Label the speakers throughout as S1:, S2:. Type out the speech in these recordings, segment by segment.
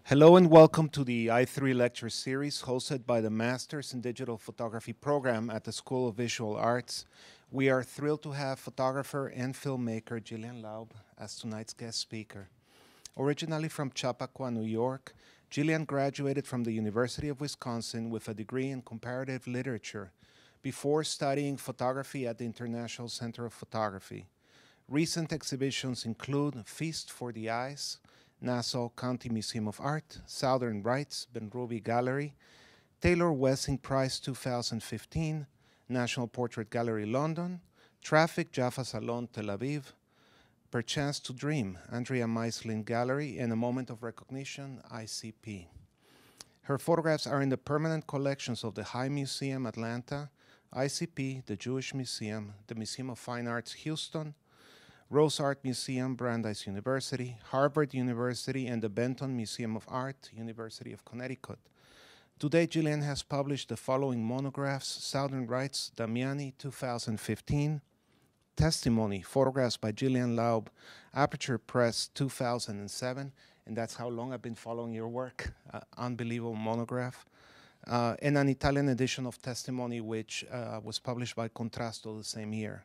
S1: Hello and welcome to the I3 lecture series hosted by the Masters in Digital Photography program at the School of Visual Arts. We are thrilled to have photographer and filmmaker Gillian Laub as tonight's guest speaker. Originally from Chappaqua, New York, Gillian graduated from the University of Wisconsin with a degree in comparative literature before studying photography at the International Center of Photography. Recent exhibitions include Feast for the Eyes, Nassau County Museum of Art, Southern Rites, Benrubi Gallery, Taylor Wessing Prize 2015, National Portrait Gallery London, Traffic Jaffa Salon Tel Aviv, Perchance to Dream, Andrea Meislin Gallery, and A Moment of Recognition, ICP. Her photographs are in the permanent collections of the High Museum, Atlanta, ICP, the Jewish Museum, the Museum of Fine Arts, Houston, Rose Art Museum, Brandeis University, Harvard University, and the Benton Museum of Art, University of Connecticut. Today, Gillian has published the following monographs: Southern Rites, Damiani, 2015, Testimony, photographs by Gillian Laub, Aperture Press, 2007, and that's how long I've been following your work, unbelievable monograph, and an Italian edition of Testimony, which was published by Contrasto the same year.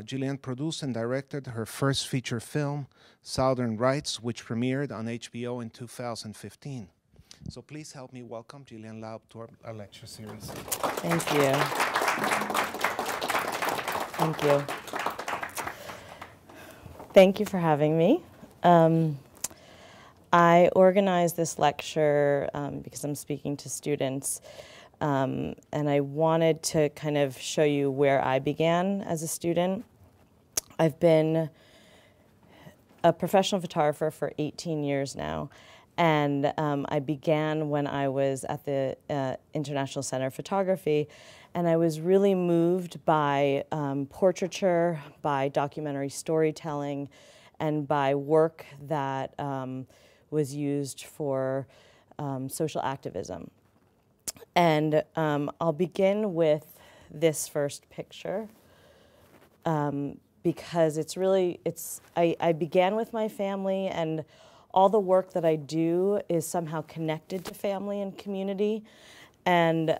S1: Gillian produced and directed her first feature film, Southern Rites, which premiered on HBO in 2015. So please help me welcome Gillian Laub to our lecture series.
S2: Thank you. Thank you. Thank you for having me. I organized this lecture because I'm speaking to students. And I wanted to kind of show you where I began as a student. I've been a professional photographer for 18 years now, and I began when I was at the International Center of Photography, and I was really moved by portraiture, by documentary storytelling, and by work that was used for social activism. And I'll begin with this first picture because I began with my family, and all the work that I do is somehow connected to family and community. And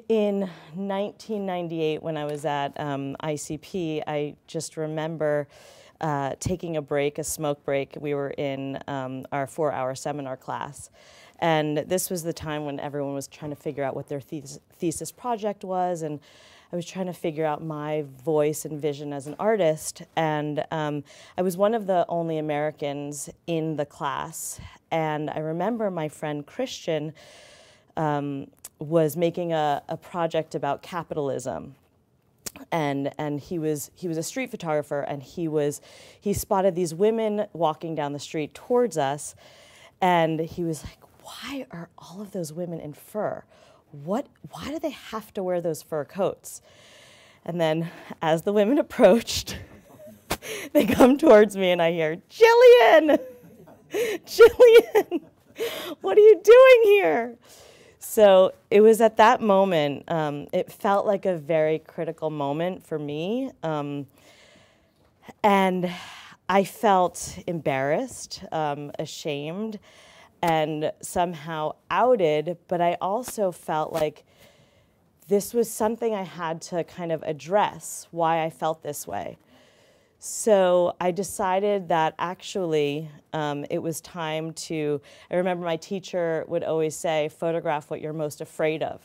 S2: in 1998, when I was at ICP, I just remember taking a break, a smoke break. We were in our 4-hour seminar class. And this was the time when everyone was trying to figure out what their thesis project was, and I was trying to figure out my voice and vision as an artist. And I was one of the only Americans in the class, and I remember my friend Christian was making a project about capitalism. And he was a street photographer, and he spotted these women walking down the street towards us, and he was like, why are all of those women in fur? Why do they have to wear those fur coats? And then as the women approached, they come towards me and I hear, Gillian! Gillian! What are you doing here? So it was at that moment, it felt like a very critical moment for me. And I felt embarrassed, ashamed, and somehow outed, but I also felt like this was something I had to kind of address, why I felt this way. So I decided that actually it was time to, I remember my teacher would always say, photograph what you're most afraid of,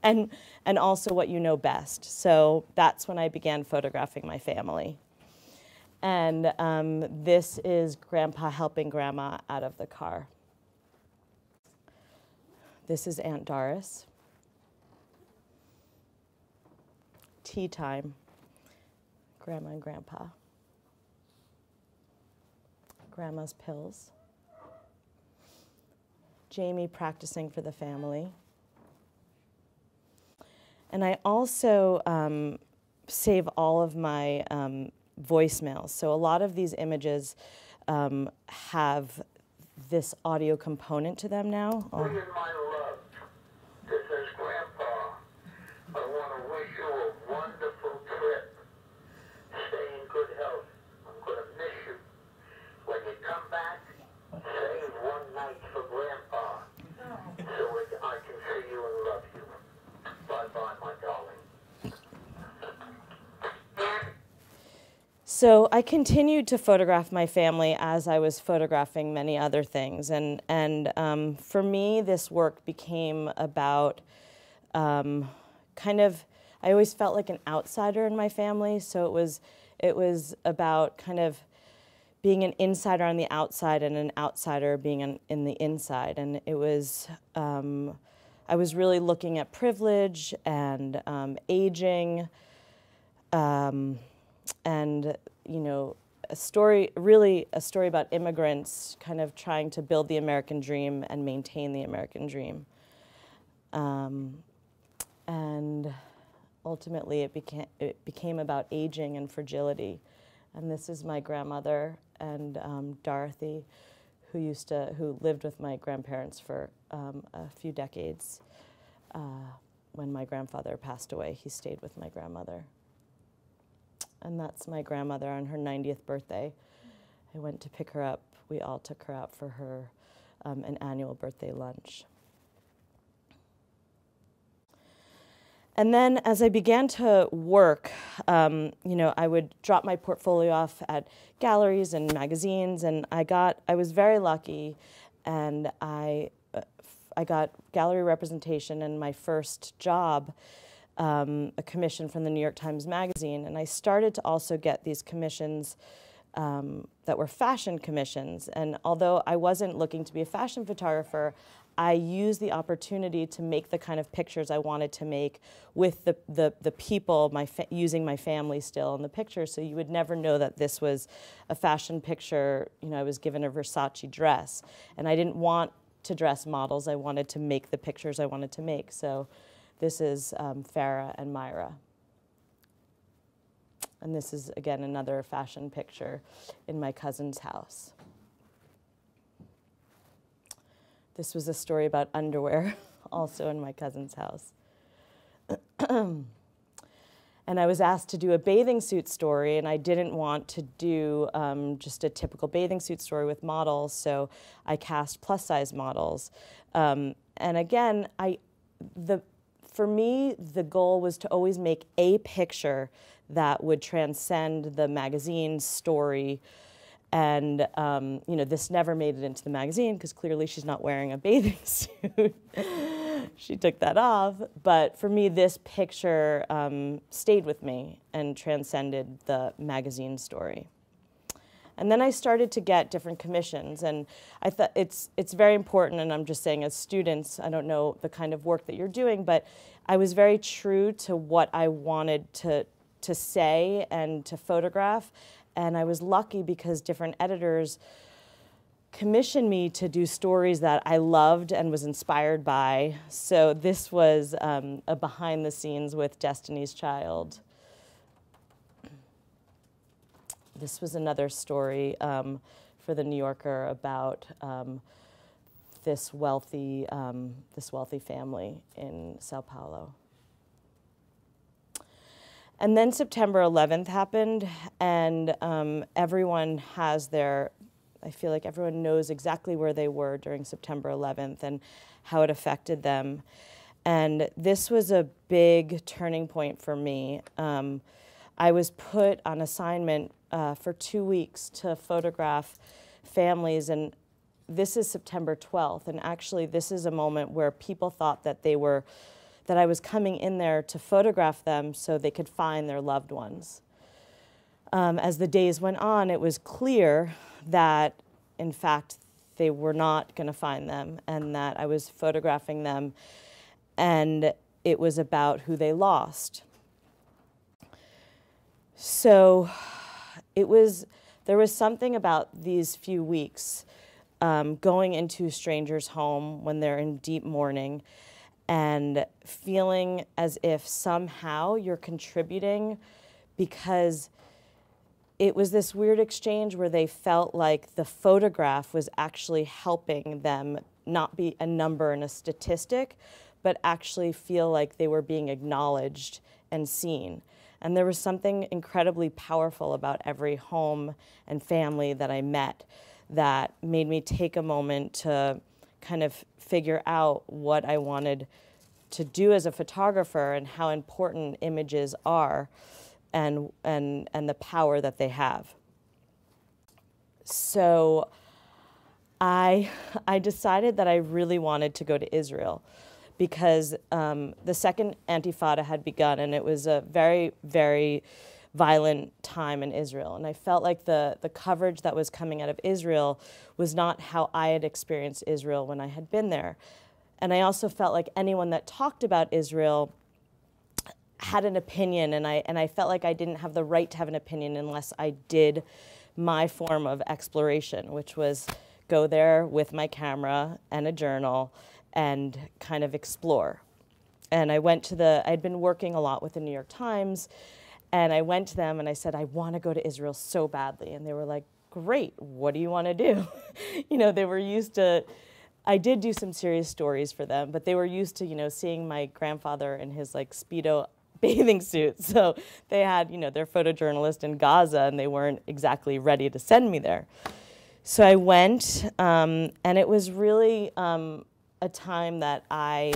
S2: and also what you know best. So that's when I began photographing my family. And this is Grandpa helping Grandma out of the car. This is Aunt Doris. Tea time. Grandma and Grandpa. Grandma's pills. Jamie practicing for the family. And I also save all of my voicemails. So a lot of these images have this audio component to them now.
S3: My love, this is Grandpa. I want to wish you a wonderful trip. Stay in good health. I'm going to miss you. When you come back,
S2: So I continued to photograph my family as I was photographing many other things. And for me, this work became about kind of, I always felt like an outsider in my family. So it was about kind of being an insider on the outside and an outsider being in the inside. And it was, I was really looking at privilege and aging, and, you know, really a story about immigrants kind of trying to build the American dream and maintain the American dream. And ultimately it became about aging and fragility. And this is my grandmother and Dorothy, who lived with my grandparents for a few decades. When my grandfather passed away, he stayed with my grandmother. And that's my grandmother on her 90th birthday. I went to pick her up. We all took her out for her an annual birthday lunch. And then as I began to work, you know, I would drop my portfolio off at galleries and magazines, and I was very lucky, and I got gallery representation in my first job, a commission from the New York Times Magazine, and I started to also get these commissions that were fashion commissions. And although I wasn't looking to be a fashion photographer, I used the opportunity to make the kind of pictures I wanted to make with the people, using my family still in the picture. So you would never know that this was a fashion picture. You know, I was given a Versace dress, and I didn't want to dress models. I wanted to make the pictures I wanted to make. So this is Farah and Myra. And this is, again, another fashion picture in my cousin's house. This was a story about underwear, also in my cousin's house. And I was asked to do a bathing suit story, and I didn't want to do just a typical bathing suit story with models, so I cast plus-size models. And again, for me, the goal was to always make a picture that would transcend the magazine story. And you know, this never made it into the magazine because clearly she's not wearing a bathing suit. She took that off. But for me, this picture stayed with me and transcended the magazine story. And then I started to get different commissions, and I thought it's very important, and I'm just saying as students, I don't know the kind of work that you're doing, but I was very true to what I wanted to say and to photograph. And I was lucky because different editors commissioned me to do stories that I loved and was inspired by. So this was a behind the scenes with Destiny's Child. This was another story for the New Yorker about this wealthy family in Sao Paulo. And then September 11th happened, and everyone has I feel like everyone knows exactly where they were during September 11th and how it affected them. And this was a big turning point for me. I was put on assignment for 2 weeks to photograph families, and this is September 12th, and actually this is a moment where people thought that I was coming in there to photograph them so they could find their loved ones. As the days went on, it was clear that, in fact, they were not going to find them, and that I was photographing them, and it was about who they lost. So there was something about these few weeks going into a stranger's home when they're in deep mourning and feeling as if somehow you're contributing, because it was this weird exchange where they felt like the photograph was actually helping them not be a number and a statistic, but actually feel like they were being acknowledged and seen. And there was something incredibly powerful about every home and family that I met that made me take a moment to kind of figure out what I wanted to do as a photographer and how important images are. and the power that they have. So I decided that I really wanted to go to Israel because the second Intifada had begun, and it was a very, very violent time in Israel. And I felt like the coverage that was coming out of Israel was not how I had experienced Israel when I had been there. And I also felt like anyone that talked about Israel had an opinion, and I felt like I didn't have the right to have an opinion unless I did my form of exploration, which was go there with my camera and a journal and kind of explore. And I went to I'd been working a lot with the New York Times, and I went to them and I said, I want to go to Israel so badly. And they were like, great, what do you want to do? You know, they were used to, I did do some serious stories for them, but they were used to, you know, seeing my grandfather in his like Speedo bathing suit. So they had, you know, their photojournalist in Gaza, and they weren't exactly ready to send me there. So I went, and it was really a time that I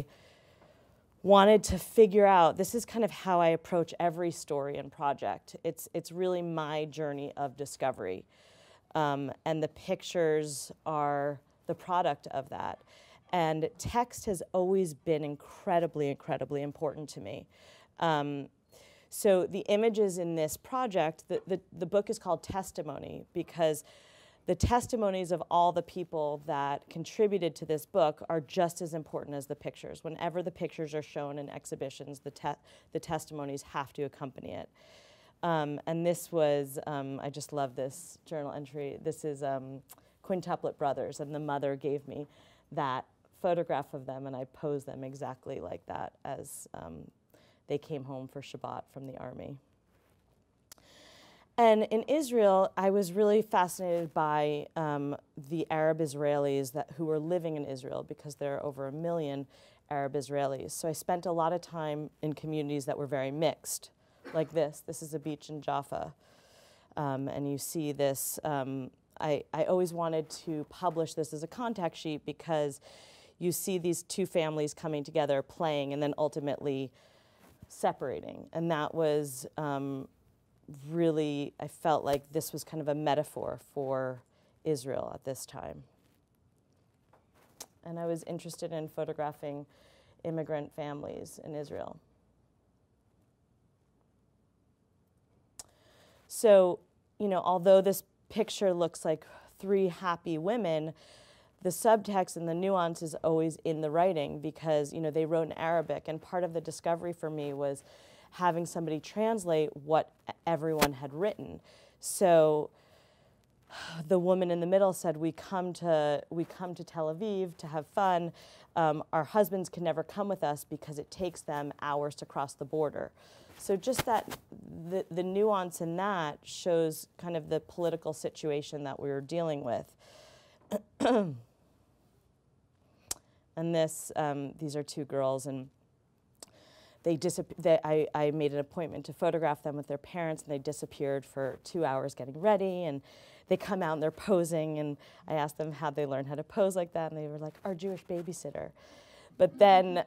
S2: wanted to figure out, this is kind of how I approach every story and project. It's really my journey of discovery. And the pictures are the product of that. And text has always been incredibly, incredibly important to me. So the images in this project, the book is called Testimony because the testimonies of all the people that contributed to this book are just as important as the pictures. Whenever the pictures are shown in exhibitions, the testimonies have to accompany it. And this was, I just love this journal entry. This is Quintuplet Brothers, and the mother gave me that photograph of them, and I posed them exactly like that as they came home for Shabbat from the army. And in Israel, I was really fascinated by the Arab Israelis who were living in Israel, because there are over 1 million Arab Israelis. So I spent a lot of time in communities that were very mixed, like this. This is a beach in Jaffa. And you see this. I always wanted to publish this as a contact sheet because you see these two families coming together, playing, and then ultimately separating. And that was really, I felt like this was kind of a metaphor for Israel at this time. And I was interested in photographing immigrant families in Israel. So, you know, although this picture looks like 3 happy women, the subtext and the nuance is always in the writing because, you know, they wrote in Arabic, and part of the discovery for me was having somebody translate what everyone had written. So the woman in the middle said, we come to Tel Aviv to have fun. Our husbands can never come with us because it takes them hours to cross the border. So just that, the nuance in that shows kind of the political situation that we were dealing with. And these are 2 girls, and I made an appointment to photograph them with their parents, and they disappeared for 2 hours getting ready, and they come out and they're posing, and I asked them how they learned how to pose like that, and they were like, our Jewish babysitter. But then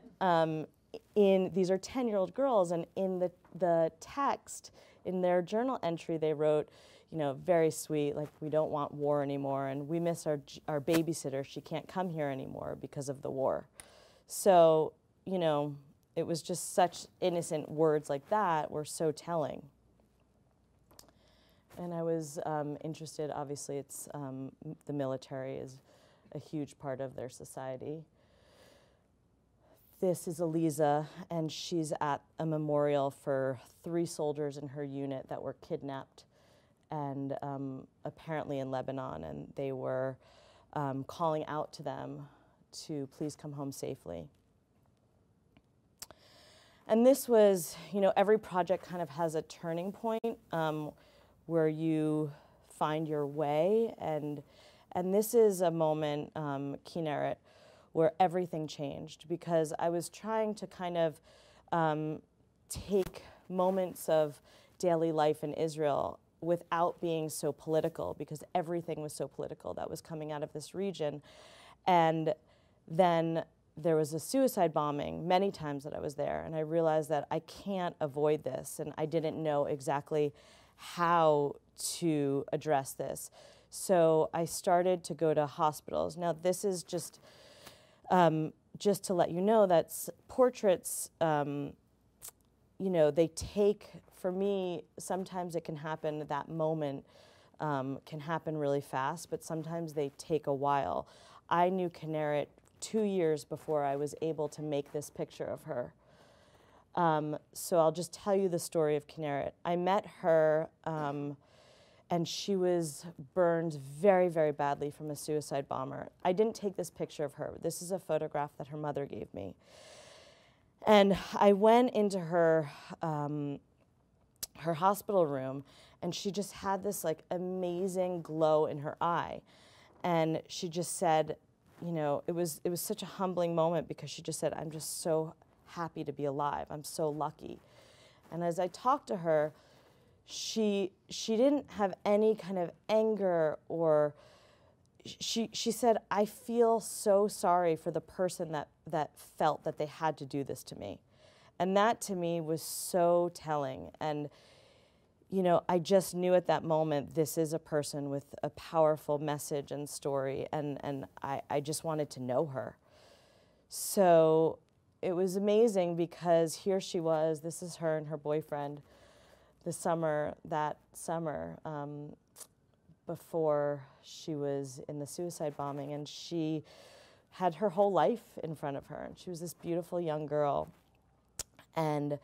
S2: these are 10-year-old girls, and in the text, in their journal entry, they wrote, you know, very sweet, like, we don't want war anymore, and we miss our babysitter. She can't come here anymore because of the war. So, you know, it was just such innocent words like that were so telling. And I was interested, obviously, it's the military is a huge part of their society. This is Eliza, and she's at a memorial for 3 soldiers in her unit that were kidnapped, and apparently in Lebanon, and they were calling out to them to please come home safely. And this was, you know, every project kind of has a turning point where you find your way, and this is a moment, Kinneret, where everything changed, because I was trying to kind of take moments of daily life in Israel without being so political, because everything was so political that was coming out of this region. And then there was a suicide bombing many times that I was there, and I realized that I can't avoid this, and I didn't know exactly how to address this. So I started to go to hospitals. Now this is just to let you know that portraits, you know, they take, for me, sometimes it can happen, that moment can happen really fast, but sometimes they take a while. I knew Kinneret 2 years before I was able to make this picture of her. So I'll just tell you the story of Kinneret. I met her, and she was burned very, very badly from a suicide bomber. I didn't take this picture of her. This is a photograph that her mother gave me. And I went into her, her hospital room, and she just had this like amazing glow in her eye. And she just said, you know, it was such a humbling moment, because she just said, I'm just so happy to be alive. I'm so lucky. And as I talked to her, she didn't have any kind of anger, or she said, I feel so sorry for the person that felt that they had to do this to me. And that to me was so telling. And you know, I just knew at that moment, this is a person with a powerful message and story, and I just wanted to know her. So it was amazing, because here she was, this is her and her boyfriend, that summer, before she was in the suicide bombing, and she had her whole life in front of her, and she was this beautiful young girl. And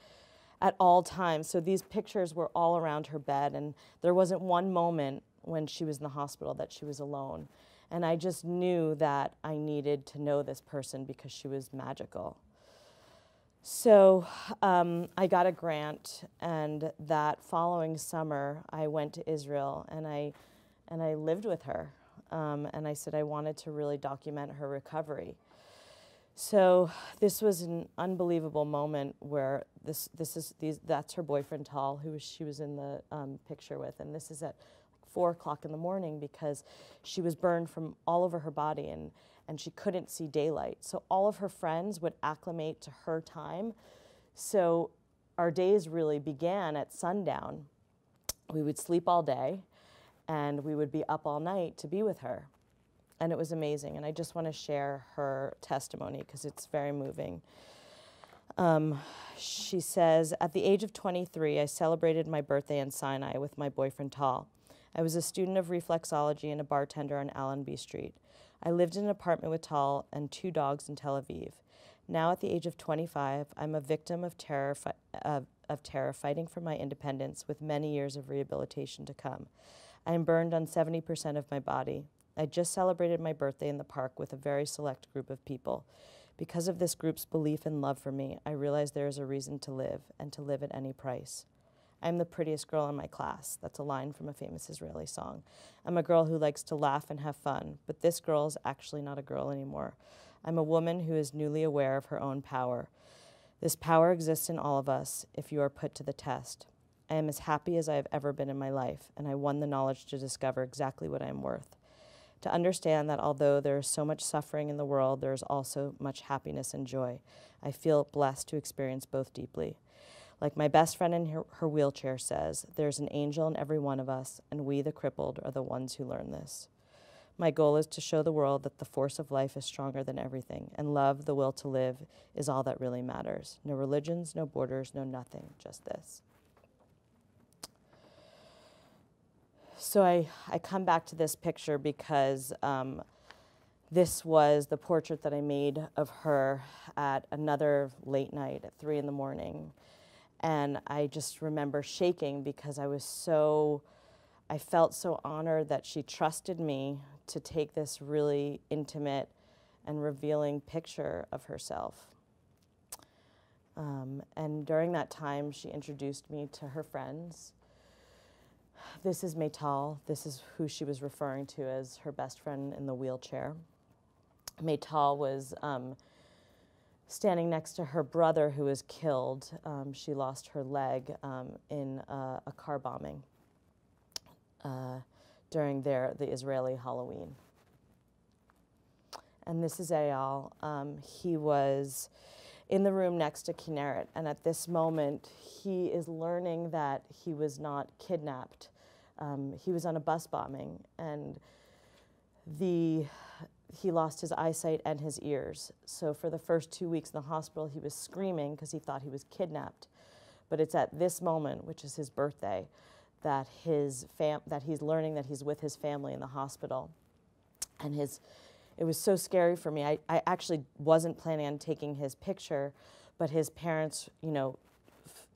S2: at all times, so these pictures were all around her bed, and there wasn't one moment when she was in the hospital that she was alone. And I just knew that I needed to know this person, because she was magical. So I got a grant, and that following summer I went to Israel, and I lived with her, and I said I wanted to really document her recovery. So this was an unbelievable moment where that's her boyfriend Tal, who she was in the picture with, and this is at 4 o'clock in the morning, because she was burned from all over her body, and she couldn't see daylight. So all of her friends would acclimate to her time. So our days really began at sundown. We would sleep all day, and we would be up all night to be with her. And it was amazing, and I just want to share her testimony, because it's very moving. She says, at the age of 23, I celebrated my birthday in Sinai with my boyfriend Tal. I was a student of reflexology and a bartender on Allenby Street. I lived in an apartment with Tal and 2 dogs in Tel Aviv. Now at the age of 25, I'm a victim of terror fighting for my independence, with many years of rehabilitation to come. I am burned on 70% of my body. I just celebrated my birthday in the park with a very select group of people. Because of this group's belief and love for me, I realized there is a reason to live, and to live at any price. I'm the prettiest girl in my class. That's a line from a famous Israeli song. I'm a girl who likes to laugh and have fun, but this girl is actually not a girl anymore. I'm a woman who is newly aware of her own power. This power exists in all of us if you are put to the test. I am as happy as I have ever been in my life, and I won the knowledge to discover exactly what I am worth. To understand that although there is so much suffering in the world, there is also much happiness and joy. I feel blessed to experience both deeply. Like my best friend in her wheelchair says, there's an angel in every one of us, and we, the crippled, are the ones who learn this. My goal is to show the world that the force of life is stronger than everything, and love, the will to live, is all that really matters. No religions, no borders, no nothing, just this. So I come back to this picture because this was the portrait that I made of her at another late night at 3 in the morning. And I just remember shaking, because I felt so honored that she trusted me to take this really intimate and revealing picture of herself. And during that time, she introduced me to her friends. This is Maytal. This is who she was referring to as her best friend in the wheelchair. Maytal was standing next to her brother, who was killed. She lost her leg in a car bombing during the Israeli Halloween. and this is Eyal. He was in the room next to Kinneret, and at this moment, he is learning that he was not kidnapped. He was on a bus bombing, and he lost his eyesight and his ears. So for the first 2 weeks in the hospital, he was screaming because he thought he was kidnapped. But it's at this moment, which is his birthday, that that he's learning that he's with his family in the hospital. And it was so scary for me. I actually wasn't planning on taking his picture, but his parents, you know,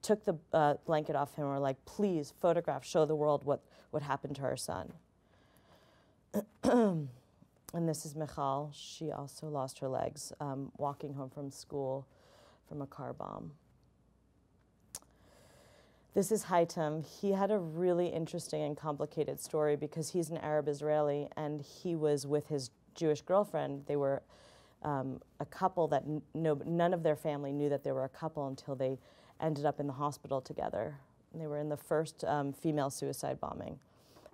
S2: took the blanket off him and were like, please photograph, show the world what happened to our son. And this is Michal. She also lost her legs walking home from school from a car bomb. This is Haitam. He had a really interesting and complicated story because he's an Arab Israeli and he was with his Jewish girlfriend. They were a couple that none of their family knew that they were a couple until they ended up in the hospital together. And they were in the first female suicide bombing.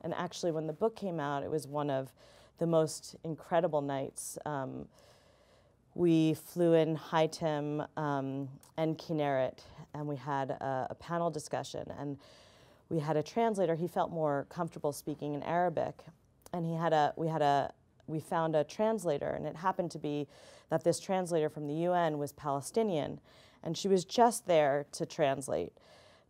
S2: And actually, when the book came out, it was one of the most incredible nights. We flew in Haitam and Kinneret, and we had a panel discussion. And we had a translator. He felt more comfortable speaking in Arabic, and we found a translator, and it happened to be that this translator from the UN was Palestinian, and she was just there to translate,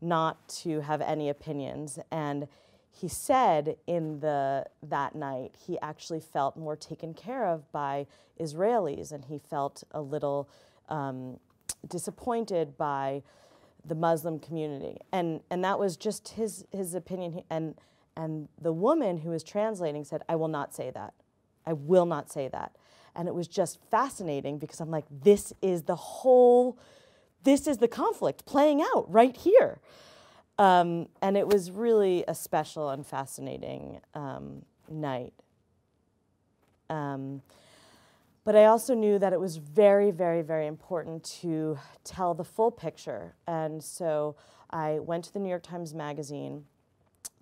S2: not to have any opinions. And he said that night he actually felt more taken care of by Israelis, and he felt a little disappointed by the Muslim community, and that was just his opinion. And the woman who was translating said, "I will not say that. I will not say that." And it was just fascinating because I'm like, this is the conflict playing out right here. And it was really a special and fascinating night. But I also knew that it was very, very, very important to tell the full picture. And so I went to the New York Times Magazine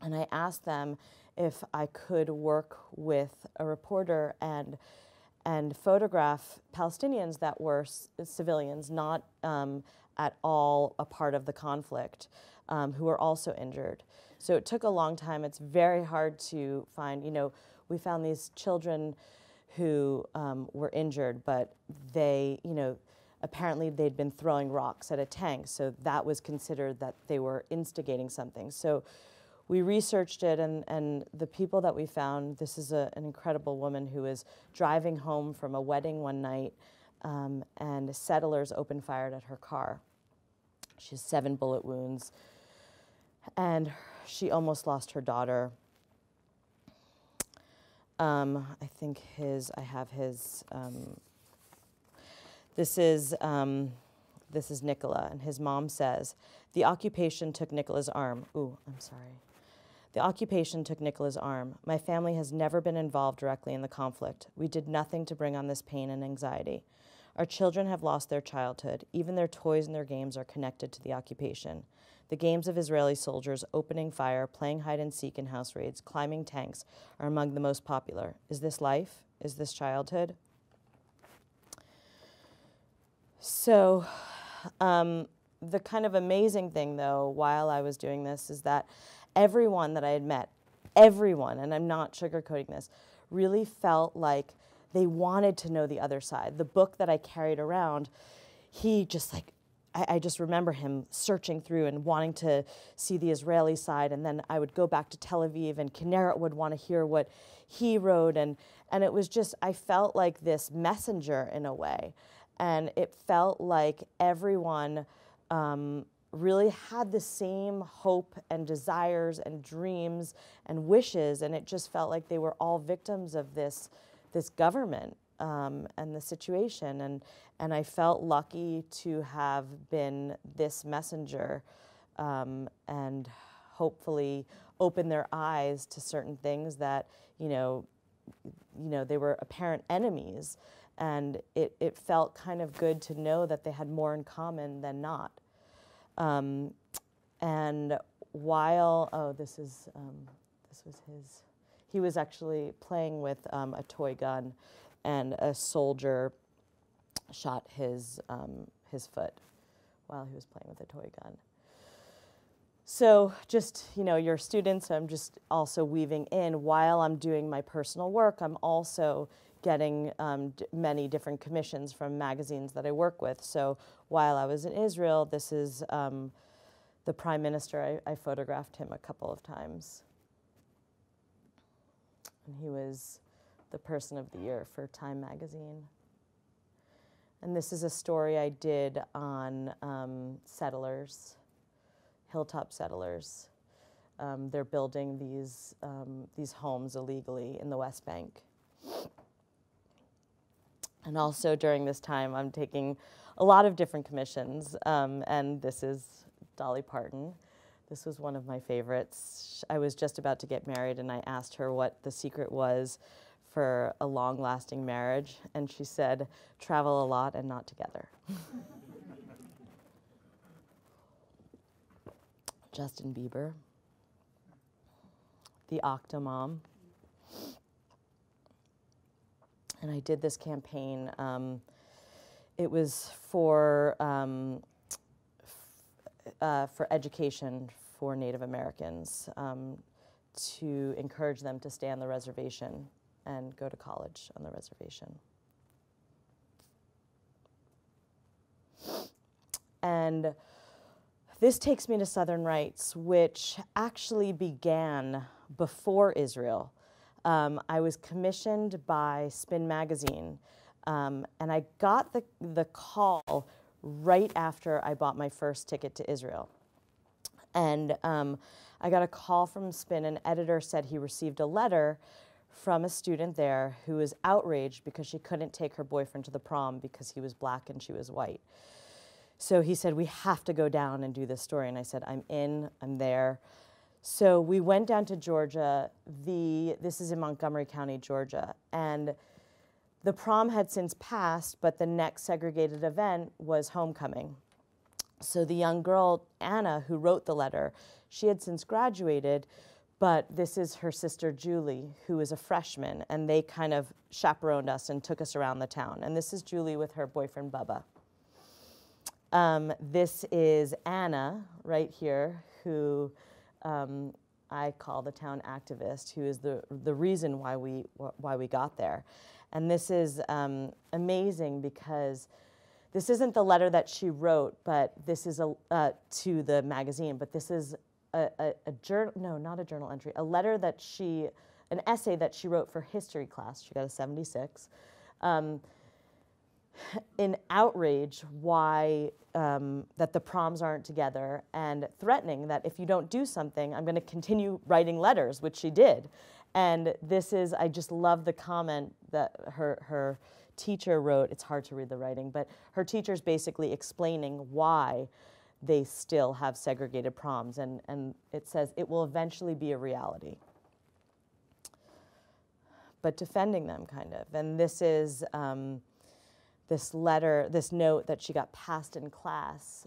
S2: and I asked them if I could work with a reporter and photograph Palestinians that were civilians, not at all a part of the conflict, who were also injured. So it took a long time. It's very hard to find. You know, we found these children who were injured, but they, you know, apparently they'd been throwing rocks at a tank, so that was considered that they were instigating something. So we researched it, and the people that we found, this is an incredible woman who was driving home from a wedding one night, and settlers opened fire at her car. She has 7 bullet wounds, and she almost lost her daughter. I think I have his, this is Nicola, and his mom says, "The occupation took Nicola's arm." Ooh, I'm sorry. "The occupation took Nicola's arm. My family has never been involved directly in the conflict. We did nothing to bring on this pain and anxiety. Our children have lost their childhood. Even their toys and their games are connected to the occupation. The games of Israeli soldiers opening fire, playing hide and seek in house raids, climbing tanks are among the most popular. Is this life? Is this childhood?" So the kind of amazing thing, though, while I was doing this is that everyone that I had met, everyone, and I'm not sugarcoating this, really felt like they wanted to know the other side. The book that I carried around, he just like, I just remember him searching through and wanting to see the Israeli side, and then I would go back to Tel Aviv, and Kinneret would want to hear what he wrote, and it was just, I felt like this messenger in a way, and it felt like everyone really had the same hope and desires and dreams and wishes, and it just felt like they were all victims of this government and the situation, and I felt lucky to have been this messenger and hopefully open their eyes to certain things that, you know, they were apparent enemies, and it felt kind of good to know that they had more in common than not. And while, this was his, he was actually playing with a toy gun and a soldier shot his foot while he was playing with a toy gun. So just, your students, I'm just also weaving in, while I'm doing my personal work, I'm also getting many different commissions from magazines that I work with. So while I was in Israel, this is the Prime Minister. I photographed him a couple of times. And he was the Person of the Year for Time magazine. And this is a story I did on settlers, hilltop settlers. They're building these homes illegally in the West Bank. And also during this time, I'm taking a lot of different commissions, and this is Dolly Parton. This was one of my favorites. I was just about to get married, and I asked her what the secret was for a long-lasting marriage, and she said, travel a lot and not together. Justin Bieber, the Octomom. And I did this campaign. It was for education for Native Americans, to encourage them to stay on the reservation and go to college on the reservation. And this takes me to Southern Rites, which actually began before Israel. I was commissioned by Spin Magazine, and I got the call right after I bought my first ticket to Israel. And I got a call from Spin. An editor said he received a letter from a student there who was outraged because she couldn't take her boyfriend to the prom because he was black and she was white. So he said, we have to go down and do this story. And I said, I'm in, I'm there. So we went down to Georgia. This is in Montgomery County, Georgia. And the prom had since passed, but the next segregated event was homecoming. So the young girl, Anna, who wrote the letter, she had since graduated, but this is her sister, Julie, who is a freshman, and they kind of chaperoned us and took us around the town. And this is Julie with her boyfriend, Bubba. This is Anna, right here, who I call the town activist, who is the reason why we got there. And this is amazing because this isn't the letter that she wrote, but this is to the magazine, but this is a journal, no, not a journal entry, a letter that an essay that she wrote for history class. She got a 76. In outrage why that the proms aren't together, and threatening that if you don't do something, I'm going to continue writing letters, which she did. And this is, I just love the comment that her teacher wrote. It's hard to read the writing, but her teacher's basically explaining why they still have segregated proms. And it says, it will eventually be a reality. But defending them, kind of. And this is this letter, this note that she got passed in class.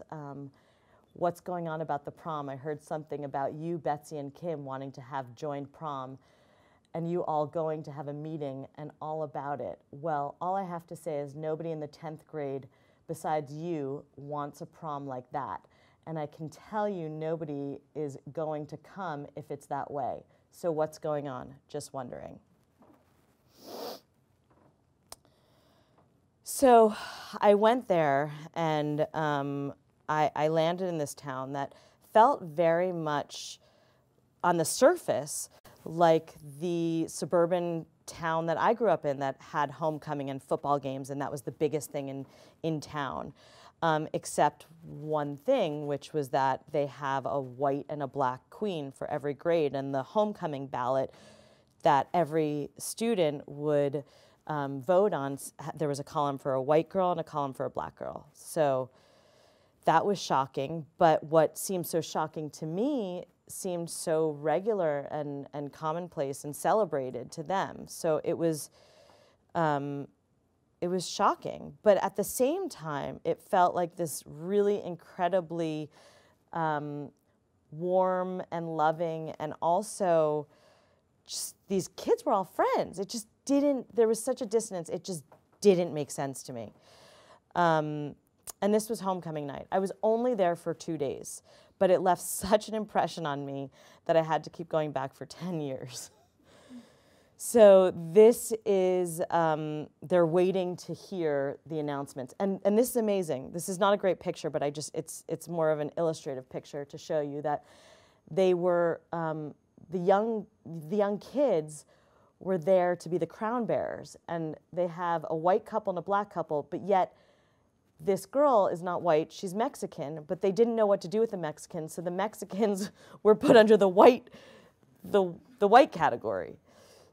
S2: What's going on about the prom? I heard something about you, Betsy, and Kim wanting to have joined prom, and you all going to have a meeting and all about it. Well, all I have to say is nobody in the 10th grade besides you wants a prom like that. And I can tell you nobody is going to come if it's that way. So what's going on? Just wondering. So I went there, and I landed in this town that felt very much, on the surface, like the suburban town that I grew up in that had homecoming and football games, and that was the biggest thing in town. Except one thing, which was that they have a white and a black queen for every grade, and the homecoming ballot that every student would vote on, there was a column for a white girl and a column for a black girl. So that was shocking, but what seemed so shocking to me seemed so regular and commonplace and celebrated to them. So it was shocking, but at the same time, it felt like this really incredibly warm and loving, and also just these kids were all friends. It just didn't, there was such a dissonance, it just didn't make sense to me. And this was homecoming night. I was only there for 2 days, but it left such an impression on me that I had to keep going back for 10 years. So this is, they're waiting to hear the announcements. And this is amazing. This is not a great picture, but it's more of an illustrative picture to show you that they were, the young kids were there to be the crown bearers. And they have a white couple and a black couple, but yet this girl is not white, she's Mexican, but they didn't know what to do with the Mexicans, so the Mexicans were put under the white category.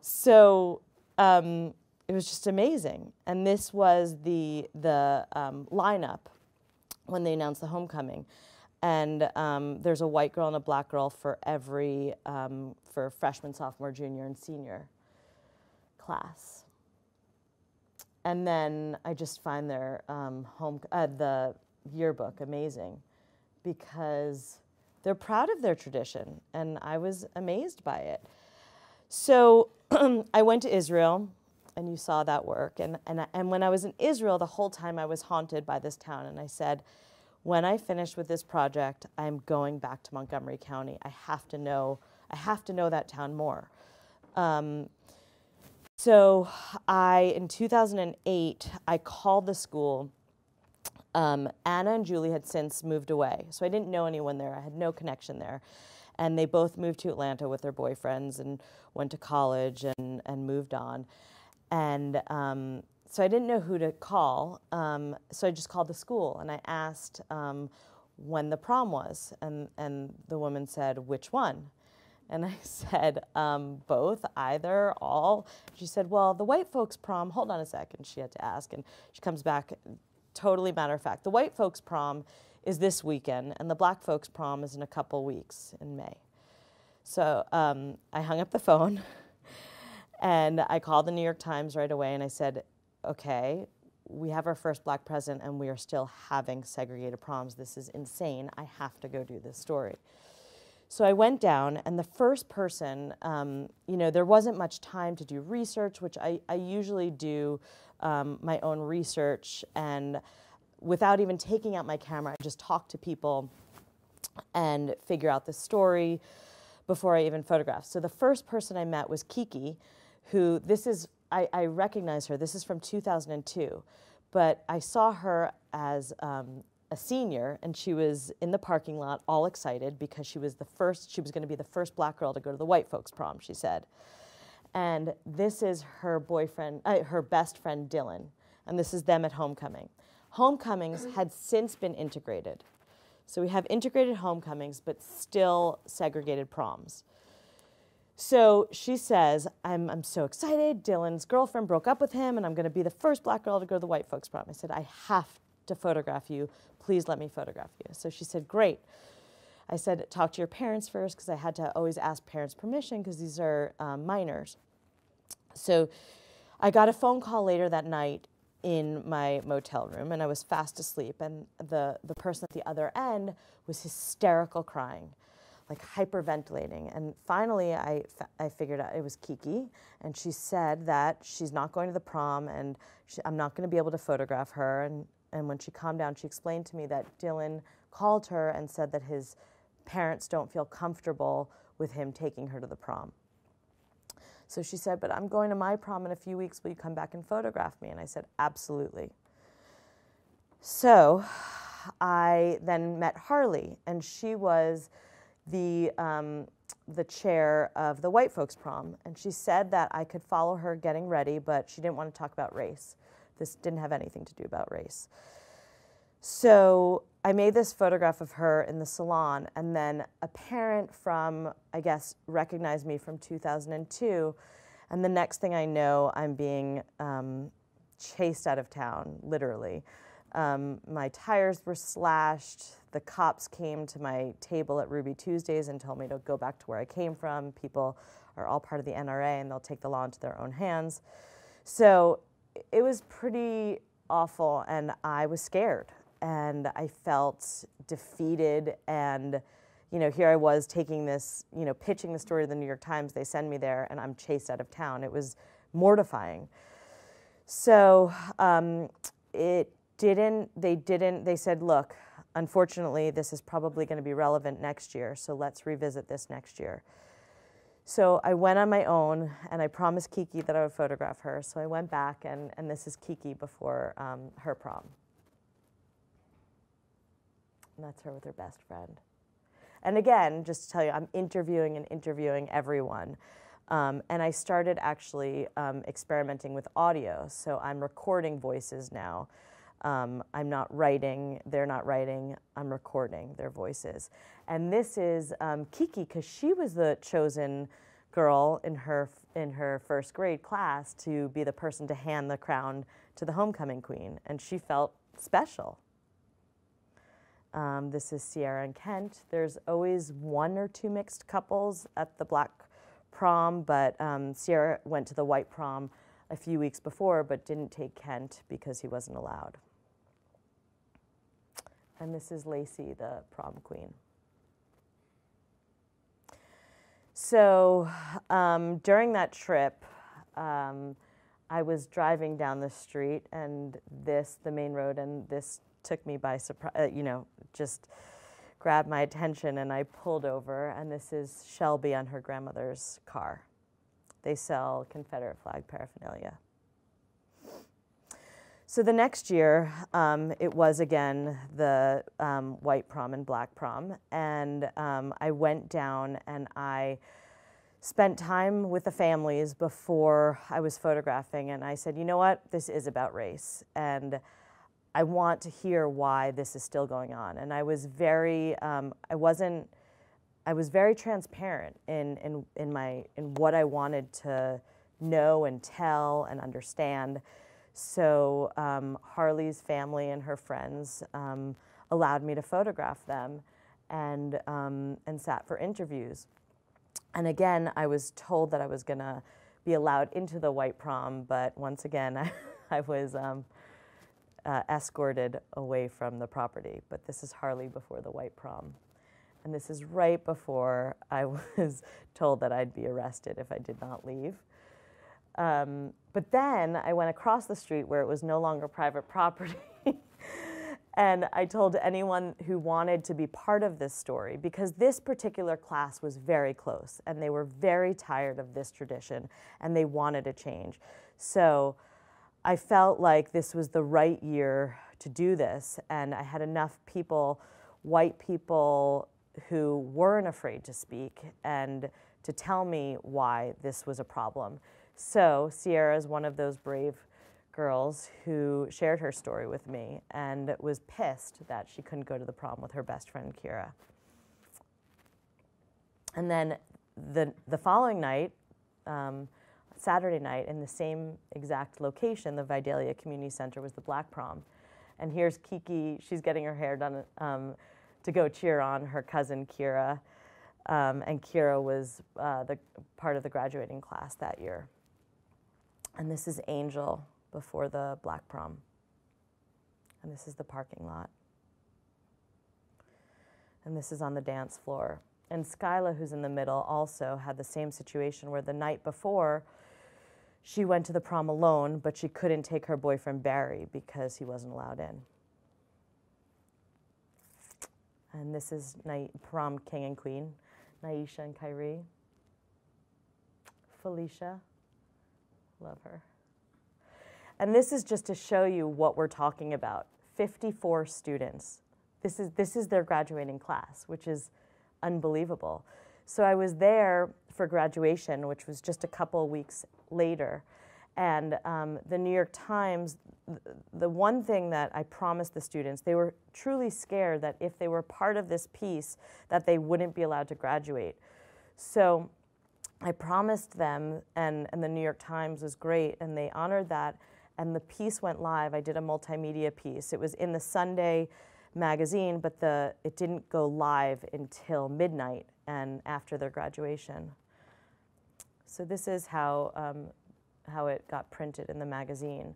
S2: So it was just amazing. And this was the lineup when they announced the homecoming. And there's a white girl and a black girl for every, for freshman, sophomore, junior, and senior class. And then I just find their the yearbook amazing because they're proud of their tradition, and I was amazed by it. So I went to Israel, and you saw that work. And when I was in Israel, the whole time I was haunted by this town, and I said, when I finish with this project, I'm going back to Montgomery County. I have to know that town more. So in 2008, I called the school. Anna and Julie had since moved away, so I didn't know anyone there. I had no connection there. And they both moved to Atlanta with their boyfriends and went to college and moved on. And so I didn't know who to call, so I just called the school, and I asked when the prom was. And the woman said, which one? And I said, both, either, all. She said, well, the white folks' prom, hold on a second, she had to ask. And she comes back, totally matter of fact. The white folks' prom is this weekend, and the black folks' prom is in a couple weeks in May. So I hung up the phone, and I called the New York Times right away, and I said, okay, we have our first black president, and we are still having segregated proms. This is insane. I have to go do this story. So I went down, and the first person, there wasn't much time to do research, which I usually do my own research, and without even taking out my camera, I just talk to people and figure out the story before I even photograph. So the first person I met was Kiki, who I recognize her. This is from 2002, but I saw her as a senior, and she was in the parking lot all excited because she was going to be the first black girl to go to the white folks' prom, she said. And this is her boyfriend, her best friend, Dylan, and this is them at homecoming. Homecomings had since been integrated. So we have integrated homecomings, but still segregated proms. So she says, I'm so excited, Dylan's girlfriend broke up with him, and I'm gonna be the first black girl to go to the white folks' prom. I said, I have to photograph you. Please let me photograph you. So she said, great. I said, talk to your parents first, because I had to always ask parents' permission, because these are minors. So I got a phone call later that night in my motel room, and I was fast asleep, and the person at the other end was hysterical crying, like hyperventilating. And finally I figured out it was Kiki, and she said that she's not going to the prom, and I'm not going to be able to photograph her. And when she calmed down, she explained to me that Dylan called her and said that his parents don't feel comfortable with him taking her to the prom. So she said, but I'm going to my prom in a few weeks. Will you come back and photograph me? And I said, absolutely. So I then met Harley, and she was the chair of the white folks' prom. And she said that I could follow her getting ready, but she didn't want to talk about race. This didn't have anything to do about race. So I made this photograph of her in the salon, and then a parent from, I guess, recognized me from 2002, and the next thing I know, I'm being chased out of town, literally. My tires were slashed. The cops came to my table at Ruby Tuesdays and told me to go back to where I came from. People are all part of the NRA, and they'll take the law into their own hands. So it was pretty awful, and I was scared, and I felt defeated. And here I was taking this, pitching the story to the New York Times. They send me there, and I'm chased out of town. It was mortifying. So they said, look, unfortunately, this is probably going to be relevant next year, so let's revisit this next year. So I went on my own, and I promised Kiki that I would photograph her. So I went back, and this is Kiki before her prom. And that's her with her best friend. And again, just to tell you, I'm interviewing everyone. And I started actually experimenting with audio. So I'm recording voices now. I'm not writing, they're not writing, I'm recording their voices. And this is Kiki, because she was the chosen girl in her first grade class to be the person to hand the crown to the homecoming queen, and she felt special. This is Sierra and Kent. There's always 1 or 2 mixed couples at the black prom, but Sierra went to the white prom a few weeks before, but didn't take Kent because he wasn't allowed. And this is Lacey, the prom queen. So during that trip, I was driving down the street, and the main road, and this took me by surprise, just grabbed my attention, and I pulled over, and this is Shelby on her grandmother's car. They sell Confederate flag paraphernalia. So the next year, it was again the white prom and black prom, and I went down and I spent time with the families before I was photographing, and I said, you know what, this is about race, and I want to hear why this is still going on. And I was very, I was very transparent in what I wanted to know and tell and understand. So Harley's family and her friends allowed me to photograph them and sat for interviews. And again, I was told that I was gonna be allowed into the white prom, but once again, I was escorted away from the property. But this is Harley before the white prom. And this is right before I was told that I'd be arrested if I did not leave. But then I went across the street where it was no longer private property. And I told anyone who wanted to be part of this story, because this particular class was very close and they were very tired of this tradition and they wanted a change. So I felt like this was the right year to do this, and I had enough people, white people, who weren't afraid to speak and to tell me why this was a problem. So Sierra is one of those brave girls who shared her story with me and was pissed that she couldn't go to the prom with her best friend, Kira. And then the following night, Saturday night, in the same exact location, the Vidalia Community Center, was the black prom. And here's Kiki, she's getting her hair done to go cheer on her cousin, Kira. And Kira was the part of the graduating class that year. And this is Angel before the black prom. And this is the parking lot. And this is on the dance floor. And Skyla, who's in the middle, also had the same situation where the night before, she went to the prom alone, but she couldn't take her boyfriend Barry because he wasn't allowed in. And this is prom king and queen, Naisha and Kyrie. Felicia, love her. And this is just to show you what we're talking about. 54 students. This is their graduating class, which is unbelievable. So I was there for graduation, which was just a couple weeks later. And the New York Times, the one thing that I promised the students, they were truly scared that if they were part of this piece, that they wouldn't be allowed to graduate. So I promised them, and the New York Times was great, and they honored that, and the piece went live. I did a multimedia piece. It was in the Sunday magazine, but it didn't go live until midnight and after their graduation. So this is how it got printed in the magazine.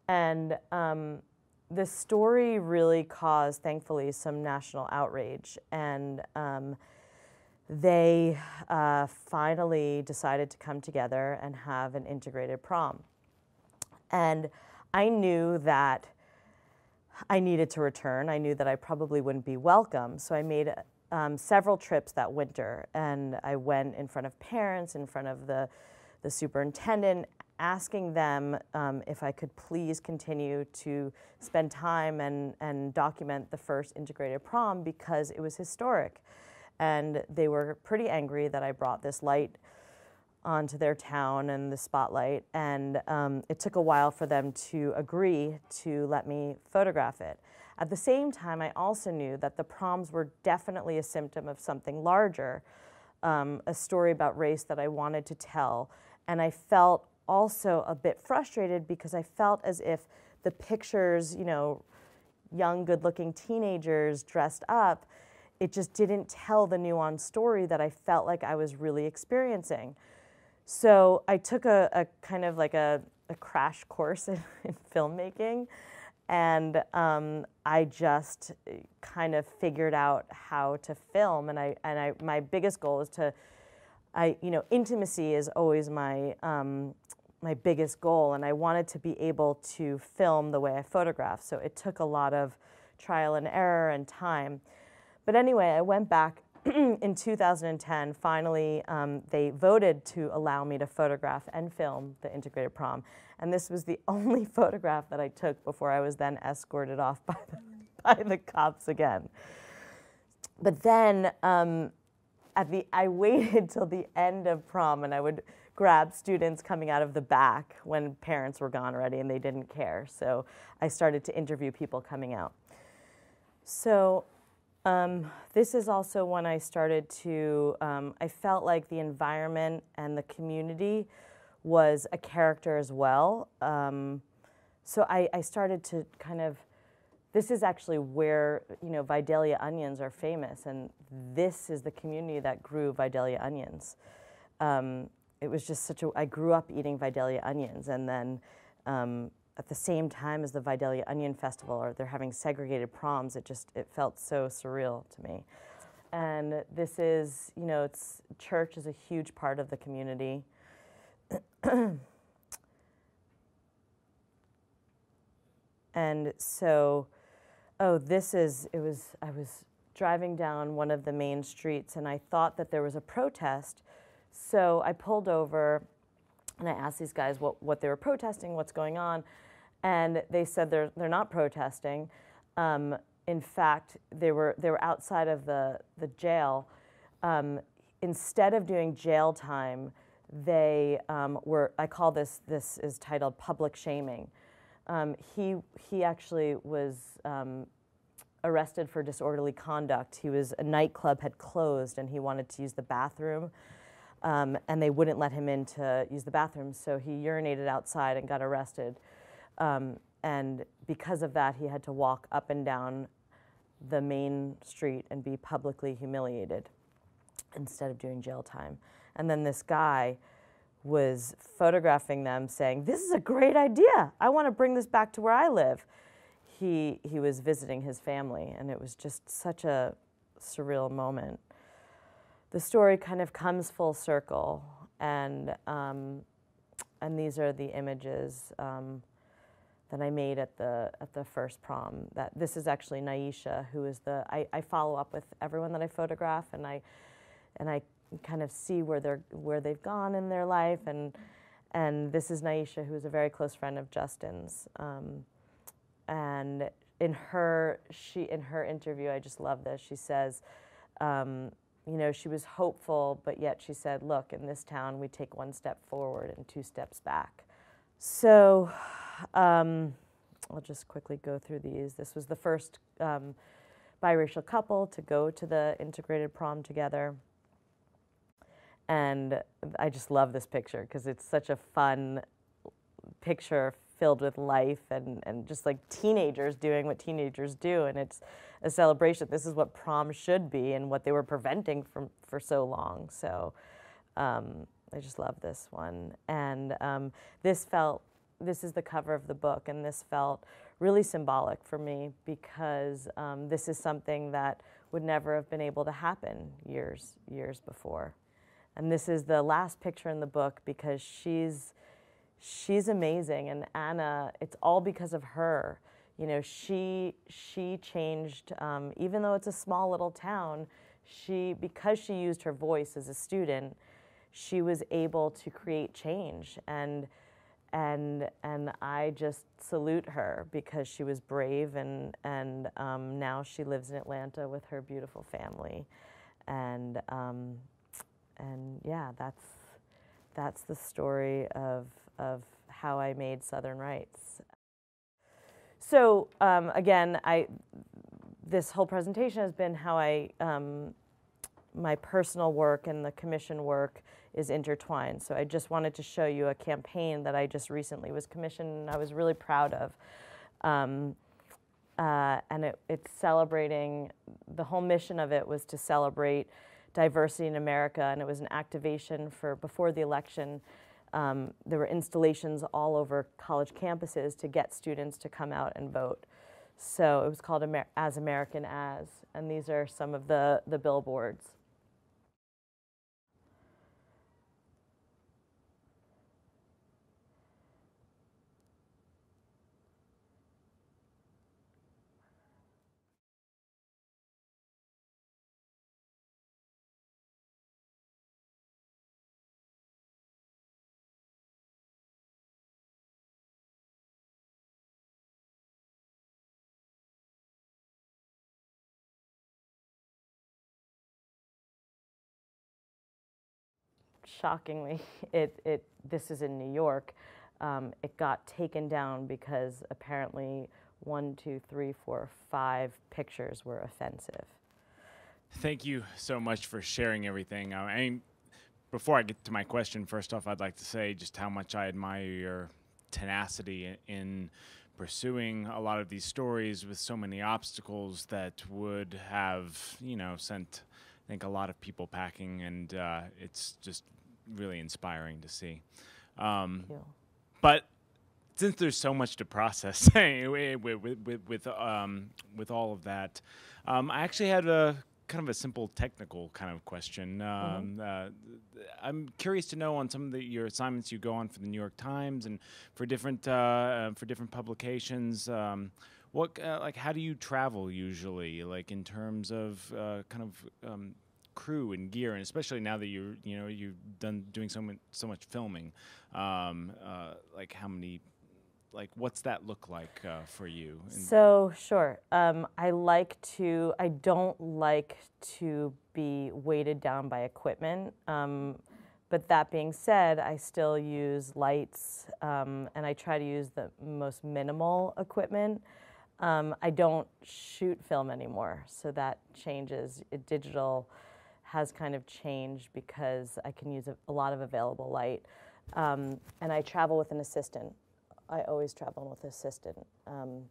S2: And the story really caused, thankfully, some national outrage. And they finally decided to come together and have an integrated prom. And I knew that I needed to return. I knew that I probably wouldn't be welcome. So I made several trips that winter. And I went in front of parents, in front of the superintendent, asking them if I could please continue to spend time and document the first integrated prom because it was historic. And they were pretty angry that I brought this light onto their town and the spotlight. And it took a while for them to agree to let me photograph it. At the same time, I also knew that the proms were definitely a symptom of something larger, a story about race that I wanted to tell. And I felt also a bit frustrated because I felt as if the pictures, you know, young, good-looking teenagers dressed up, it just didn't tell the nuanced story that I felt like I was really experiencing. So I took a kind of like a crash course in filmmaking, and I just kind of figured out how to film. And my biggest goal is to, you know, intimacy is always my my biggest goal, and I wanted to be able to film the way I photograph. So it took a lot of trial and error and time. But anyway, I went back in 2010. Finally, they voted to allow me to photograph and film the integrated prom. And this was the only photograph that I took before I was then escorted off by the cops again. But then I waited till the end of prom, and I would grab students coming out of the back when parents were gone already and they didn't care. So I started to interview people coming out. So this is also when I started to, I felt like the environment and the community was a character as well. So I started to kind of, this is actually where, you know, Vidalia onions are famous, and this is the community that grew Vidalia onions. It was just such a, I grew up eating Vidalia onions, and then at the same time as the Vidalia Onion Festival, or they're having segregated proms, it felt so surreal to me. And this is, you know, church is a huge part of the community. And so, I was driving down one of the main streets, and I thought that there was a protest. So I pulled over and I asked these guys what they were protesting, what's going on. And they said they're not protesting. In fact, they were outside of the jail. Instead of doing jail time, they I call this is titled public shaming. He actually was arrested for disorderly conduct. A nightclub had closed and he wanted to use the bathroom. And they wouldn't let him in to use the bathroom, so he urinated outside and got arrested. And because of that, he had to walk up and down the main street and be publicly humiliated instead of doing jail time. And then this guy was photographing them saying, "This is a great idea. I want to bring this back to where I live." He was visiting his family, and it was just such a surreal moment. The story kind of comes full circle, and these are the images that I made at the first prom. This is actually Naisha, who is I follow up with everyone that I photograph, and I kind of see where they've gone in their life, and this is Naisha, who is a very close friend of Justin's, and in her interview, I just love this. She says, you know, she was hopeful, but yet she said, "Look, in this town, we take one step forward and 2 steps back." So I'll just quickly go through these. This was the first biracial couple to go to the integrated prom together. And I just love this picture because it's such a fun picture filled with life and just like teenagers doing what teenagers do, and it's a celebration. This is what prom should be and what they were preventing for so long. So I just love this one. And this felt this is the cover of the book, and this felt really symbolic for me because this is something that would never have been able to happen years before. And this is the last picture in the book because she's amazing, and Anna, it's all because of her. You know, she changed, even though it's a small little town, because she used her voice as a student, she was able to create change, and I just salute her because she was brave, and now she lives in Atlanta with her beautiful family, and yeah, that's the story of how I made Southern Rites. So again, this whole presentation has been how my personal work and the commission work is intertwined. So I just wanted to show you a campaign that I just recently was commissioned and I was really proud of. And it's celebrating, the whole mission of it was to celebrate diversity in America, and it was an activation for, before the election, there were installations all over college campuses to get students to come out and vote. So it was called As American As, and these are some of the billboards. Shockingly, this is in New York. It got taken down because apparently 1, 2, 3, 4, 5 pictures were offensive.
S4: Thank you so much for sharing everything. I mean, before I get to my question, first off, I'd like to say just how much I admire your tenacity in pursuing a lot of these stories with so many obstacles that would have, you know, sent, I think, a lot of people packing, and it's just really inspiring to see.
S2: Thank you.
S4: But since there's so much to process with all of that, I actually had a kind of a simple technical kind of question. I'm curious to know on some of your assignments you go on for the New York Times and for different publications. Like, how do you travel usually? Like in terms of crew and gear, and especially now that you're doing so much filming. Like how many? Like, what's that look like for you?
S2: So, sure. I don't like to be weighted down by equipment. But that being said, I still use lights, and I try to use the most minimal equipment. I don't shoot film anymore, so that changes. Digital has kind of changed because I can use a lot of available light. And I travel with an assistant. I always travel with an assistant, and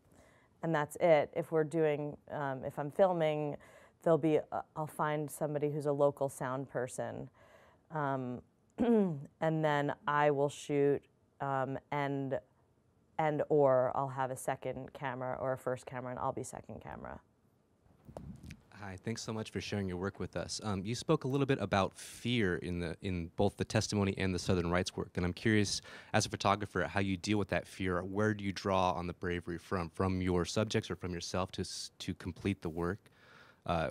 S2: that's it. If we're doing, if I'm filming, I'll find somebody who's a local sound person, and then I will shoot, and or I'll have a second camera or a first camera, and I'll be second camera.
S5: Hi, thanks so much for sharing your work with us. You spoke a little bit about fear in both the testimony and the Southern Rites work, and I'm curious, as a photographer, how you deal with that fear. Where do you draw on the bravery from your subjects or from yourself to complete the work,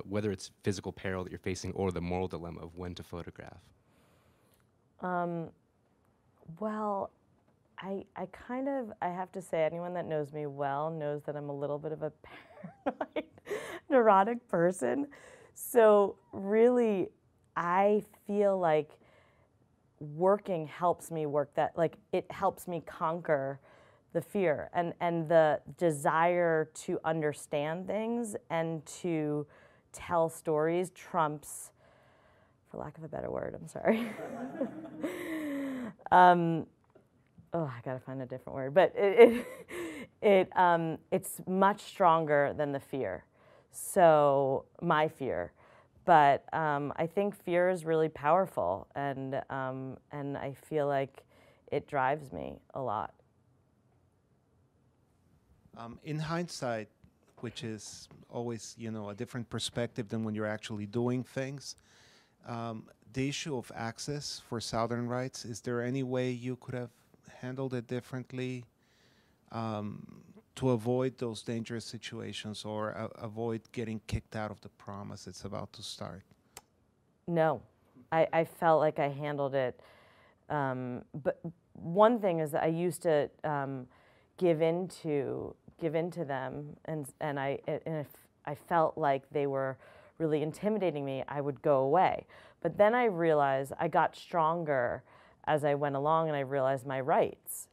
S5: whether it's physical peril that you're facing or the moral dilemma of when to photograph?
S2: Well, I have to say, anyone that knows me well knows that I'm a little bit of a paranoid, neurotic person. So really, I feel like working helps me work that, like, it helps me conquer the fear and the desire to understand things and to tell stories trumps, for lack of a better word, I'm sorry. Oh, I gotta find a different word, but it's much stronger than the fear. So my fear, but I think fear is really powerful, and I feel like it drives me a lot.
S1: In hindsight, which is always, you know, a different perspective than when you're actually doing things, the issue of access for Southern Rites, is there any way you could have handled it differently to avoid those dangerous situations or avoid getting kicked out of the prom as it's about to start?
S2: No, I felt like I handled it. But one thing is that I used to give into them, and if I felt like they were really intimidating me, I would go away. But then I realized I got stronger as I went along, and I realized my rights.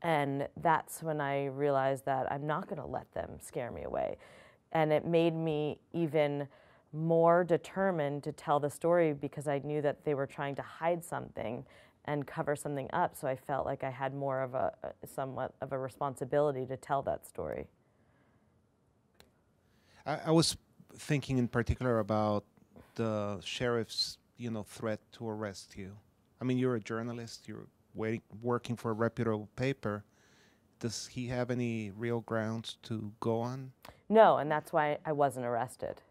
S2: And that's when I realized that I'm not going to let them scare me away. And it made me even more determined to tell the story, because I knew that they were trying to hide something and cover something up. So I felt like I had more of somewhat of a responsibility to tell that story.
S1: I was thinking in particular about the sheriff's, you know, threat to arrest you. I mean, you're a journalist, you're working for a reputable paper. Does he have any real grounds to go on?
S2: No, and that's why I wasn't arrested,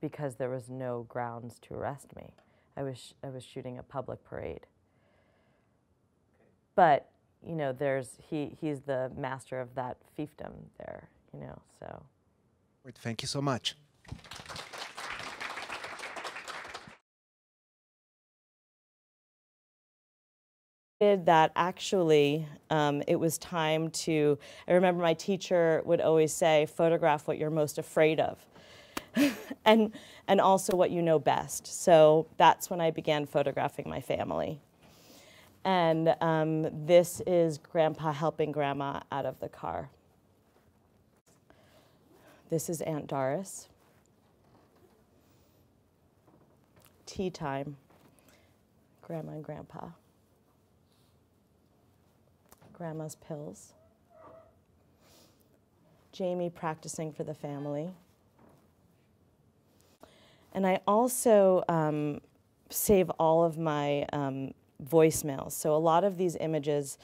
S2: because there was no grounds to arrest me. I was shooting a public parade. But, you know, he's the master of that fiefdom there, you know, so.
S1: Thank you so much.
S2: That actually, it was time to, I remember my teacher would always say, photograph what you're most afraid of. and also what you know best. So that's when I began photographing my family. And this is Grandpa helping Grandma out of the car. This is Aunt Doris. Tea time, Grandma and Grandpa. Grandma's pills. Jamie practicing for the family. And I also save all of my voicemails. So a lot of these images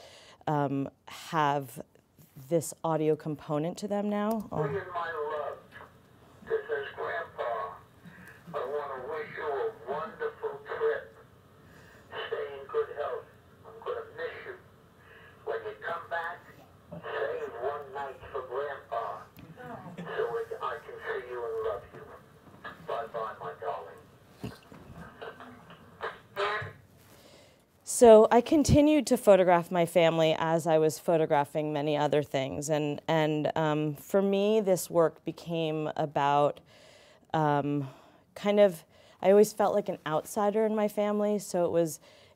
S2: have this audio component to them now.
S3: Dear my love, this is Grandpa. I want to wish you a wonderful trip. Stay in good health. I'm going to miss you. When you come back, save one night for Grandpa, so I can see you and love you. Bye-bye, my darling.
S2: So I continued to photograph my family as I was photographing many other things. And for me, this work became about kind of, I always felt like an outsider in my family. So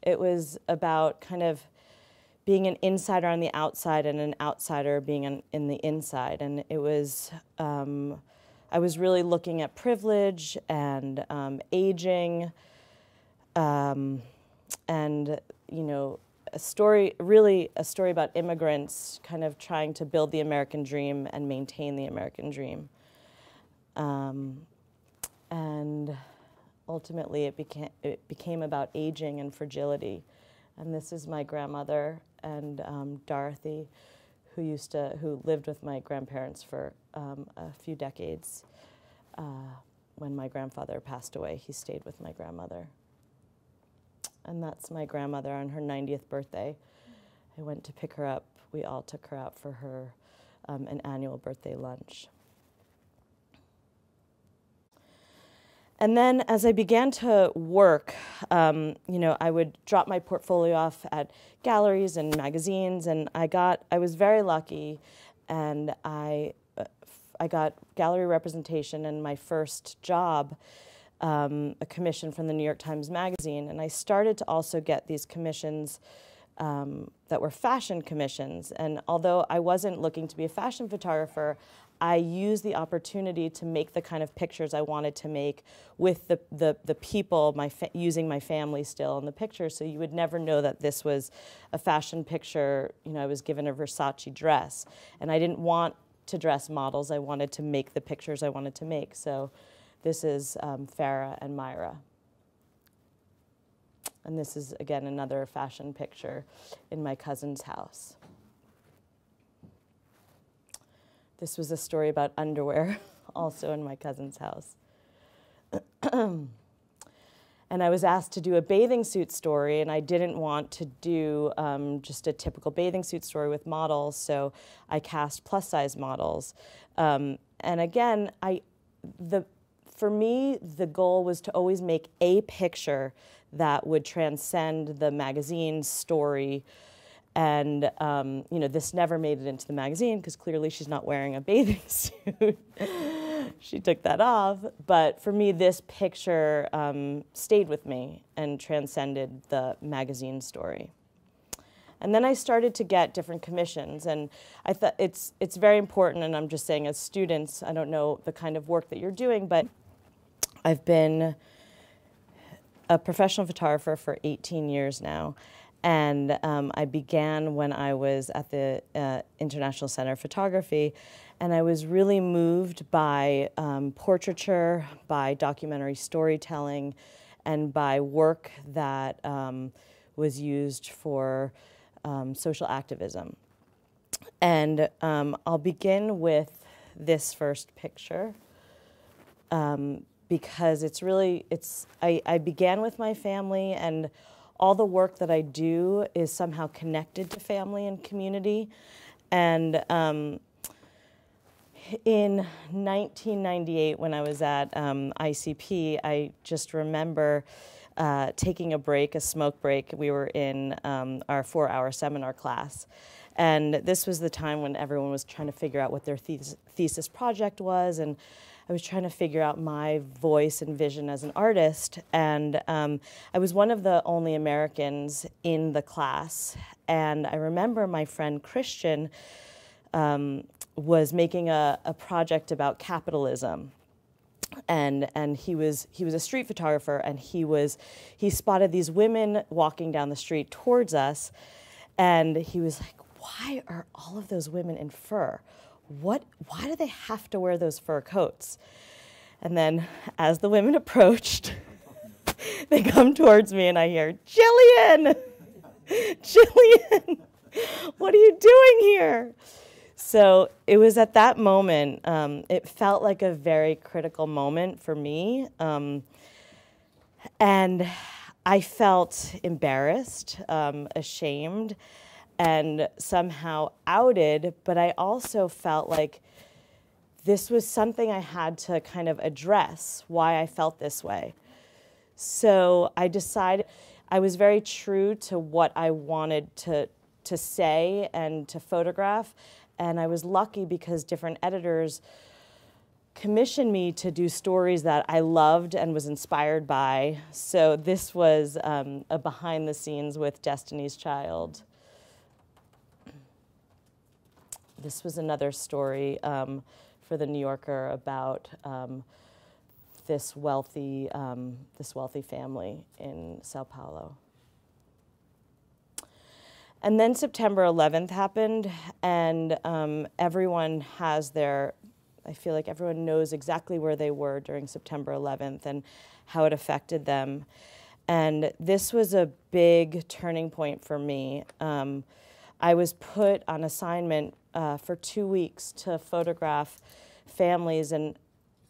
S2: it was about kind of being an insider on the outside and an outsider being in the inside. And it was, I was really looking at privilege and aging, and, you know, really a story about immigrants kind of trying to build the American dream and maintain the American dream. And ultimately it became about aging and fragility. And this is my grandmother and Dorothy, who lived with my grandparents for a few decades. When my grandfather passed away, he stayed with my grandmother. And that's my grandmother on her 90th birthday. I went to pick her up. We all took her out for her an annual birthday lunch. And then as I began to work, you know, I would drop my portfolio off at galleries and magazines, and I was very lucky, and I got gallery representation in my first job, a commission from the New York Times Magazine, and I started to also get these commissions that were fashion commissions. And although I wasn't looking to be a fashion photographer, I used the opportunity to make the kind of pictures I wanted to make with the people, using my family still in the picture, so you would never know that this was a fashion picture. You know, I was given a Versace dress, and I didn't want to dress models. I wanted to make the pictures I wanted to make. So this is Farah and Myra. And this is, again, another fashion picture in my cousin's house. This was a story about underwear, also in my cousin's house. And I was asked to do a bathing suit story, and I didn't want to do just a typical bathing suit story with models, so I cast plus-size models. And again, for me, the goal was to always make a picture that would transcend the magazine story. And you know, this never made it into the magazine because clearly she's not wearing a bathing suit. She took that off. But for me, this picture stayed with me and transcended the magazine story. And then I started to get different commissions, and I thought it's very important, and I'm just saying as students, I don't know the kind of work that you're doing, but I've been a professional photographer for 18 years now. And I began when I was at the International Center of Photography, and I was really moved by portraiture, by documentary storytelling, and by work that was used for social activism. And I'll begin with this first picture because I began with my family, and all the work that I do is somehow connected to family and community. And in 1998, when I was at ICP, I just remember taking a break, a smoke break. We were in our 4-hour seminar class. And this was the time when everyone was trying to figure out what their thesis project was, and I was trying to figure out my voice and vision as an artist. And I was one of the only Americans in the class. And I remember my friend Christian was making a project about capitalism. And he was a street photographer, and he spotted these women walking down the street towards us, and he was like, why are all of those women in fur? Why do they have to wear those fur coats? And then as the women approached, they come towards me and I hear, Gillian, Gillian, what are you doing here? So it was at that moment, it felt like a very critical moment for me. And I felt embarrassed, ashamed, and somehow outed, but I also felt like this was something I had to kind of address, why I felt this way. So I decided, I was very true to what I wanted to say and to photograph, and I was lucky because different editors commissioned me to do stories that I loved and was inspired by. So this was a behind the scenes with Destiny's Child. This was another story for the New Yorker about this wealthy family in Sao Paulo. And then September 11th happened, and everyone has I feel like everyone knows exactly where they were during September 11th and how it affected them. And this was a big turning point for me. I was put on assignment for 2 weeks to photograph families, and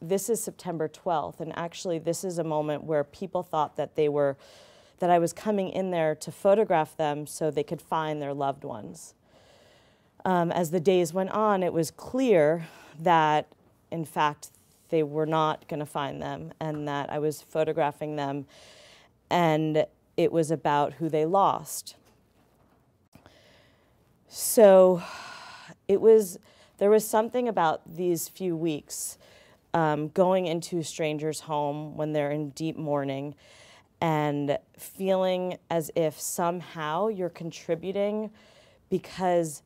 S2: this is September 12th, and actually this is a moment where people thought that I was coming in there to photograph them so they could find their loved ones. As the days went on, it was clear that, in fact, they were not going to find them, and that I was photographing them, and it was about who they lost. So there was something about these few weeks going into a stranger's home when they're in deep mourning and feeling as if somehow you're contributing, because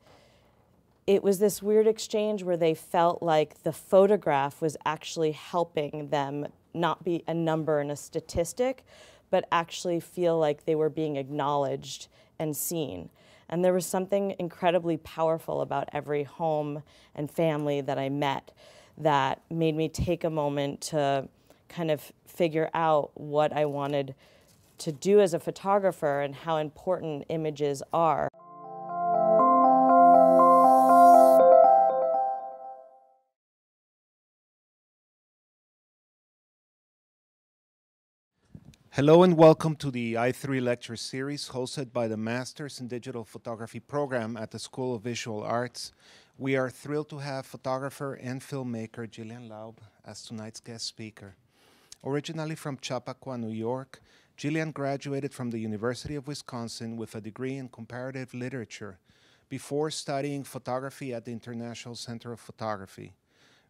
S2: it was this weird exchange where they felt like the photograph was actually helping them not be a number and a statistic, but actually feel like they were being acknowledged and seen. And there was something incredibly powerful about every home and family that I met that made me take a moment to kind of figure out what I wanted to do as a photographer and how important images are.
S1: Hello and welcome to the I3 lecture series hosted by the Masters in Digital Photography program at the School of Visual Arts. We are thrilled to have photographer and filmmaker Gillian Laub as tonight's guest speaker. Originally from Chappaqua, New York, Gillian graduated from the University of Wisconsin with a degree in comparative literature before studying photography at the International Center of Photography.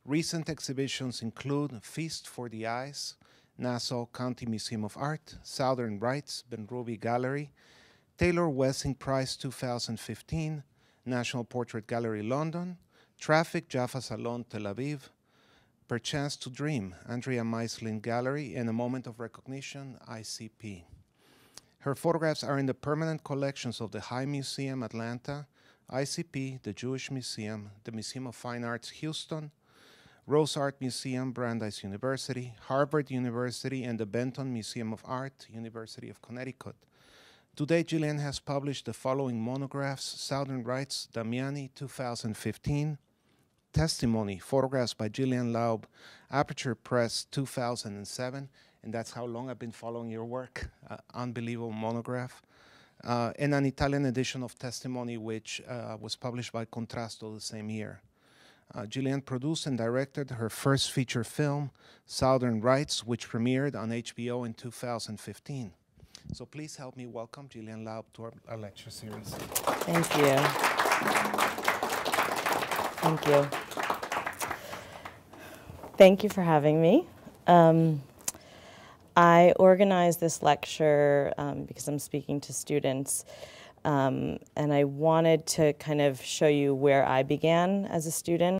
S1: Recent exhibitions include Feast for the Eyes, Nassau County Museum of Art, Southern Rites, Ben Ruby Gallery, Taylor Wessing Prize 2015, National Portrait Gallery London, Traffic Jaffa Salon Tel Aviv, Perchance to Dream, Andrea Meislin Gallery, and A Moment of Recognition, ICP. Her photographs are in the permanent collections of the High Museum, Atlanta, ICP, the Jewish Museum, the Museum of Fine Arts, Houston, Rose Art Museum, Brandeis University, Harvard University, and the Benton Museum of Art, University of Connecticut. Today, Gillian has published the following monographs: Southern Rites, Damiani, 2015, Testimony, photographs by Gillian Laub, Aperture Press, 2007, and that's how long I've been following your work, unbelievable monograph, and an Italian edition of Testimony, which was published by Contrasto the same year. Gillian produced and directed her first feature film, Southern Rites, which premiered on HBO in 2015. So please help me welcome Gillian Laub to our lecture series.
S2: Thank you. Thank you. Thank you for having me. I organized this lecture because I'm speaking to students, and I wanted to kind of show you where I began as a student.